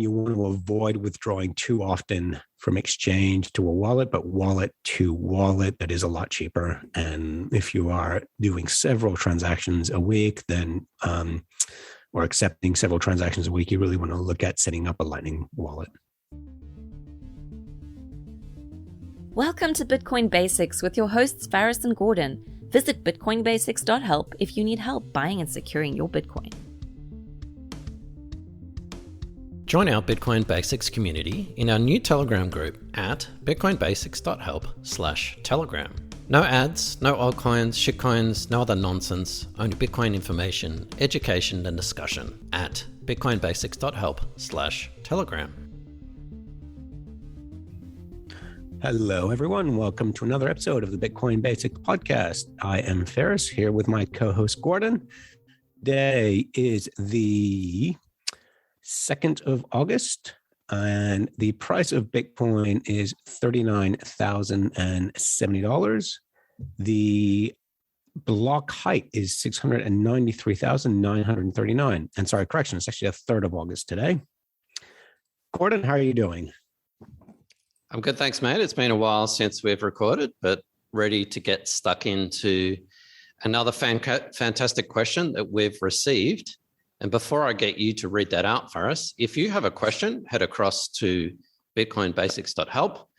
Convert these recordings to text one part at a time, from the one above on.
you want to avoid withdrawing too often from exchange to a wallet, but wallet to wallet, that is a lot cheaper. And if you are doing several transactions a week, then or accepting several transactions a week, you really want to look at setting up a Lightning wallet. Welcome to Bitcoin Basics with your hosts Faris and Gordon. Visit bitcoinbasics.help if you need help buying and securing your Bitcoin. Join our Bitcoin Basics community in our new Telegram group at bitcoinbasics.help/telegram. No ads, no altcoins, shitcoins, no other nonsense, only Bitcoin information, education and discussion at bitcoinbasics.help/telegram. Hello, everyone. Welcome to another episode of the Bitcoin Basics podcast. I am Faris here with my co-host Gordon. Today is the 2nd of August, and the price of Bitcoin is $39,070. The block height is 693,939. And sorry, correction, it's actually the 3rd of August today. Gordon, how are you doing? I'm good, thanks, mate. It's been a while since we've recorded, but ready to get stuck into another fantastic question that we've received. And before I get you to read that out for us, if you have a question, head across to bitcoinbasics.help,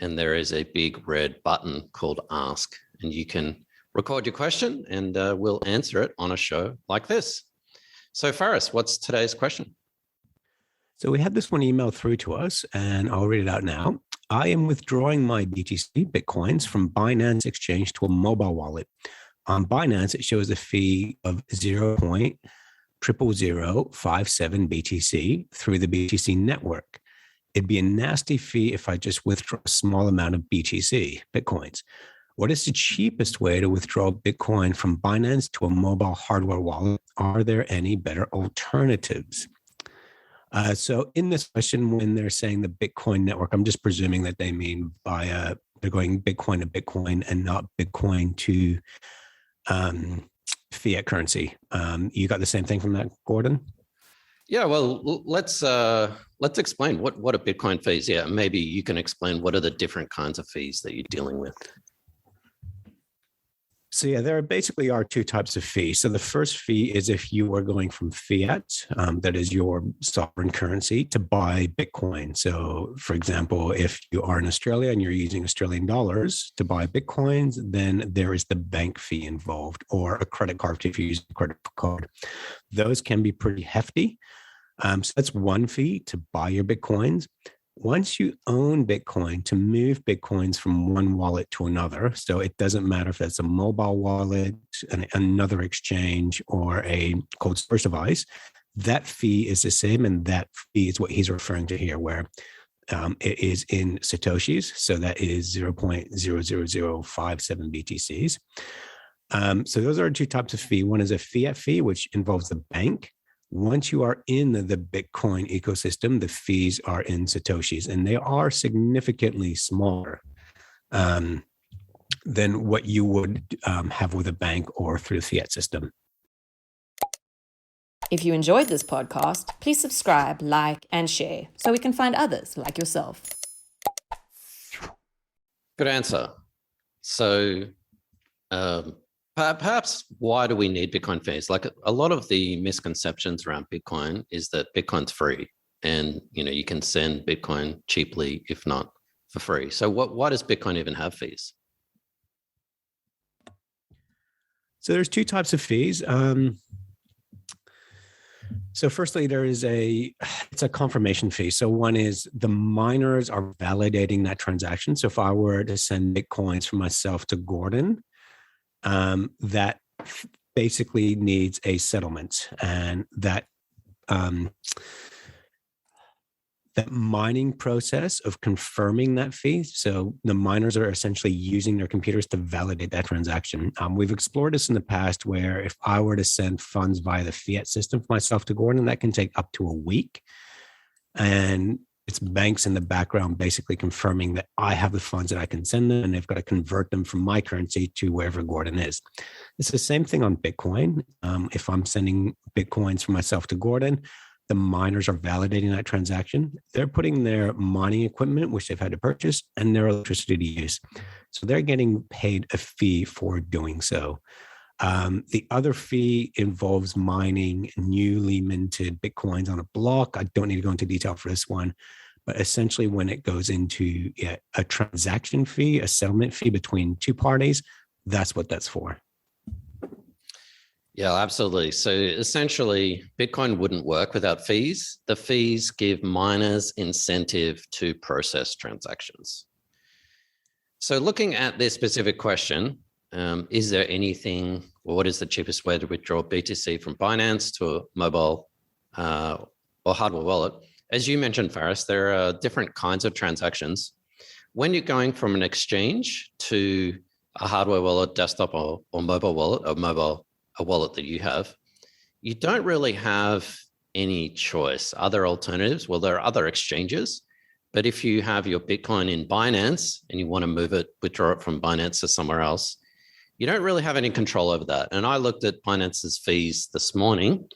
and there is a big red button called Ask, and you can record your question and we'll answer it on a show like this. So Faris, what's today's question? So we had this one emailed through to us, and I'll read it out now. I am withdrawing my BTC Bitcoins from Binance Exchange to a mobile wallet. On Binance, it shows a fee of 0.0057 BTC through the BTC network. It'd be a nasty fee if I just withdraw a small amount of BTC Bitcoins. What is the cheapest way to withdraw Bitcoin from Binance to a mobile hardware wallet? Are there any better alternatives? So in this question, when they're saying the Bitcoin network, I'm just presuming that they mean by they're going Bitcoin to Bitcoin and not Bitcoin to fiat currency. You got the same thing from that, Gordon? Yeah, well, let's explain what are Bitcoin fees. Yeah, maybe you can explain what are the different kinds of fees that you're dealing with. So yeah, there basically are two types of fees. So the first fee is if you are going from fiat, that is your sovereign currency, to buy Bitcoin. So for example, if you are in Australia and you're using Australian dollars to buy Bitcoins, then there is the bank fee involved, or a credit card fee if you use a credit card. Those can be pretty hefty. So that's one fee to buy your Bitcoins. Once you own Bitcoin, to move Bitcoins from one wallet to another, so it doesn't matter if that's a mobile wallet, another exchange, or a cold storage device, that fee is the same. And that fee is what he's referring to here, where it is in Satoshis. So that is 0.00057 BTCs. So those are two types of fee. One is a fiat fee, which involves the bank. Once you are in the Bitcoin ecosystem, the fees are in Satoshis, and they are significantly smaller than what you would have with a bank or through the fiat system. If you enjoyed this podcast, please subscribe, like, and share so we can find others like yourself. Good answer. So perhaps why do we need Bitcoin fees? Like a lot of the misconceptions around Bitcoin is that Bitcoin's free, and you can send Bitcoin cheaply, if not for free. So why does Bitcoin even have fees? So there's two types of fees. So firstly, it's a confirmation fee. So one is the miners are validating that transaction. So if I were to send Bitcoins from myself to Gordon, that basically needs a settlement, and that mining process of confirming that fee. So the miners are essentially using their computers to validate that transaction. We've explored this in the past, where if I were to send funds via the fiat system for myself to Gordon, that can take up to a week. And it's banks in the background basically confirming that I have the funds that I can send them, and they've got to convert them from my currency to wherever Gordon is. It's the same thing on Bitcoin. If I'm sending Bitcoins from myself to Gordon, the miners are validating that transaction. They're putting their mining equipment, which they've had to purchase, and their electricity to use. So they're getting paid a fee for doing so. The other fee involves mining newly minted Bitcoins on a block. I don't need to go into detail for this one, but essentially when it goes into a transaction fee, a settlement fee between two parties, that's what that's for. Yeah, absolutely. So essentially, Bitcoin wouldn't work without fees. The fees give miners incentive to process transactions. So looking at this specific question, is there anything, or what is the cheapest way to withdraw BTC from Binance to a mobile or hardware wallet? As you mentioned, Faris, there are different kinds of transactions. When you're going from an exchange to a hardware wallet, desktop or mobile wallet, a wallet that you have, you don't really have any choice. Other alternatives, well, there are other exchanges, but if you have your Bitcoin in Binance and you want to move it, withdraw it from Binance to somewhere else, you don't really have any control over that. And I looked at Binance's fees this morning.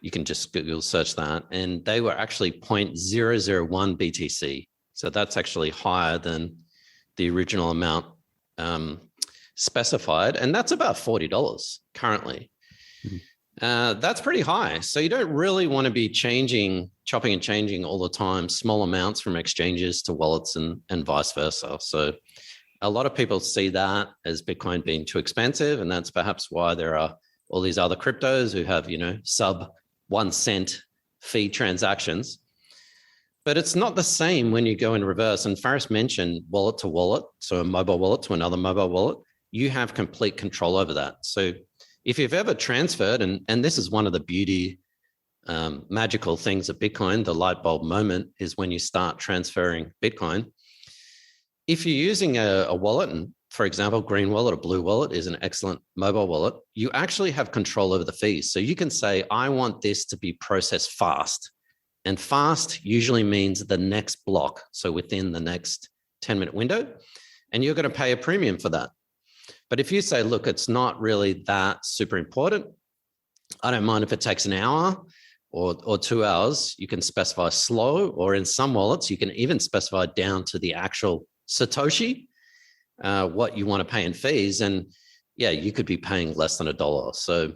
You can just Google search that, and they were actually 0.001 BTC. So that's actually higher than the original amount specified, and that's about $40 currently. That's pretty high. So you don't really want to be chopping and changing all the time, small amounts from exchanges to wallets and vice versa. So a lot of people see that as Bitcoin being too expensive, and that's perhaps why there are all these other cryptos who have, sub 1 cent fee transactions. But it's not the same when you go in reverse. And Faris mentioned wallet to wallet, so a mobile wallet to another mobile wallet. You have complete control over that. So if you've ever transferred, and this is one of the beauty, magical things of Bitcoin, the light bulb moment is when you start transferring Bitcoin. If you're using a wallet, and for example, green wallet or blue wallet is an excellent mobile wallet, you actually have control over the fees. So you can say, I want this to be processed fast. And fast usually means the next block, so within the next 10-minute window, and you're going to pay a premium for that. But if you say, look, it's not really that super important, I don't mind if it takes an hour or 2 hours, you can specify slow, or in some wallets, you can even specify down to the actual Satoshi, what you want to pay in fees. And yeah, you could be paying less than $1. So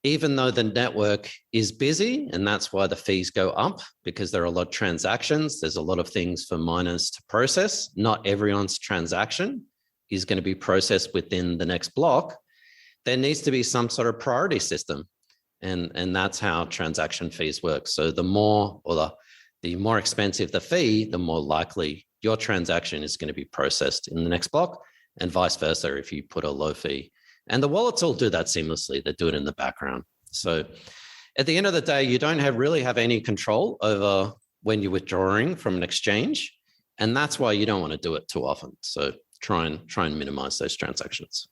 even though the network is busy, and that's why the fees go up, because there are a lot of transactions, there's a lot of things for miners to process. Not everyone's transaction is going to be processed within the next block. There needs to be some sort of priority system. And that's how transaction fees work. So the more expensive the fee, the more likely your transaction is going to be processed in the next block, and vice versa if you put a low fee. And the wallets all do that seamlessly. They do it in the background. So at the end of the day, you don't really have any control over when you're withdrawing from an exchange. And that's why you don't want to do it too often. So try and minimize those transactions.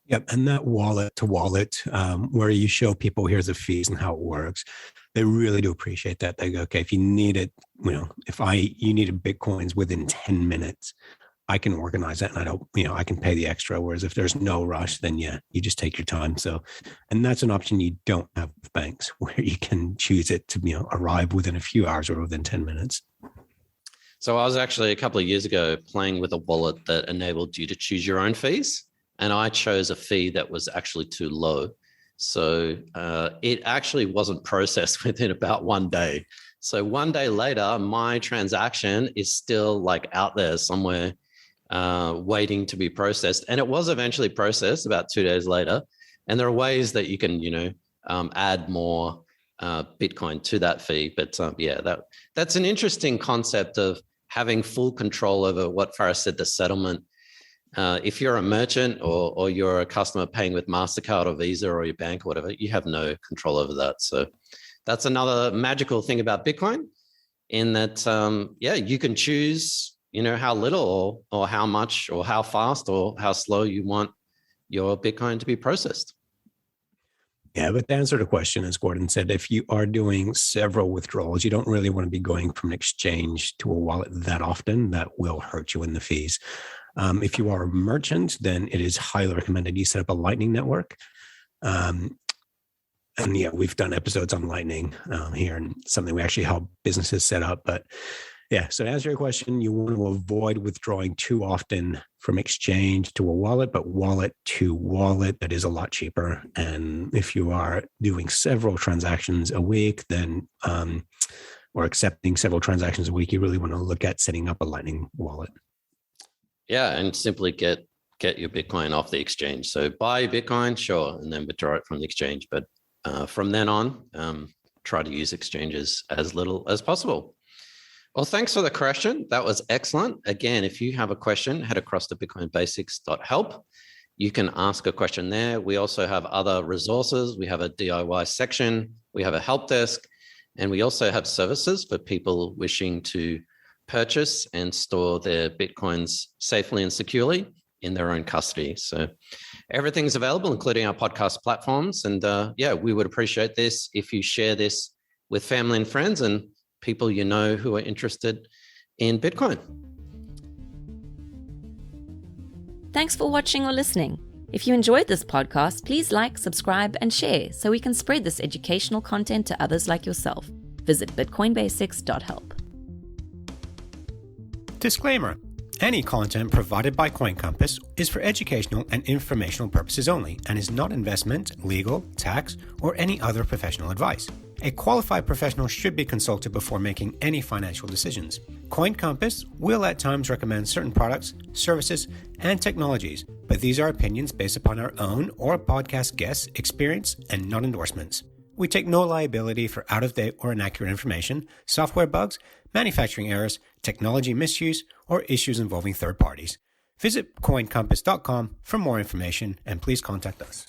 Yep. And that wallet to wallet, where you show people here's the fees and how it works, they really do appreciate that. They go, okay, if you need it, if you needed Bitcoins within 10 minutes, I can organize that, and I can pay the extra. Whereas if there's no rush, then yeah, you just take your time. So, and that's an option you don't have with banks, where you can choose it to, arrive within a few hours or within 10 minutes. So I was actually a couple of years ago playing with a wallet that enabled you to choose your own fees. And I chose a fee that was actually too low. So it actually wasn't processed within about 1 day. So 1 day later, my transaction is still out there somewhere waiting to be processed. And it was eventually processed about 2 days later. And there are ways that you can, add more Bitcoin to that fee. But that's an interesting concept of having full control over what Faris said, the settlement. If you're a merchant or you're a customer paying with MasterCard or Visa or your bank or whatever, you have no control over that. So that's another magical thing about Bitcoin, in that, you can choose, how little or how much or how fast or how slow you want your Bitcoin to be processed. Yeah, but to answer the question, as Gordon said, if you are doing several withdrawals, you don't really want to be going from an exchange to a wallet that often. That will hurt you in the fees. If you are a merchant, then it is highly recommended you set up a Lightning network. And yeah, we've done episodes on Lightning here, and something we actually help businesses set up. But yeah, so to answer your question, you want to avoid withdrawing too often from exchange to a wallet, but wallet to wallet, that is a lot cheaper. And if you are doing several transactions a week, then or accepting several transactions a week, you really want to look at setting up a Lightning wallet. Yeah, and simply get your Bitcoin off the exchange. So buy Bitcoin, sure, and then withdraw it from the exchange. But from then on, try to use exchanges as little as possible. Well, thanks for the question. That was excellent. Again, if you have a question, head across to bitcoinbasics.help. You can ask a question there. We also have other resources. We have a DIY section. We have a help desk. And we also have services for people wishing to purchase and store their Bitcoins safely and securely in their own custody. So everything's available, including our podcast platforms. And yeah, we would appreciate this if you share this with family and friends and people you know who are interested in Bitcoin. Thanks for watching or listening. If you enjoyed this podcast, please like, subscribe, and share so we can spread this educational content to others like yourself. Visit bitcoinbasics.help. Disclaimer. Any content provided by CoinCompass is for educational and informational purposes only and is not investment, legal, tax, or any other professional advice. A qualified professional should be consulted before making any financial decisions. CoinCompass will at times recommend certain products, services, and technologies, but these are opinions based upon our own or podcast guests' experience and not endorsements. We take no liability for out-of-date or inaccurate information, software bugs, manufacturing errors, technology misuse, or issues involving third parties. Visit coincompass.com for more information and please contact us.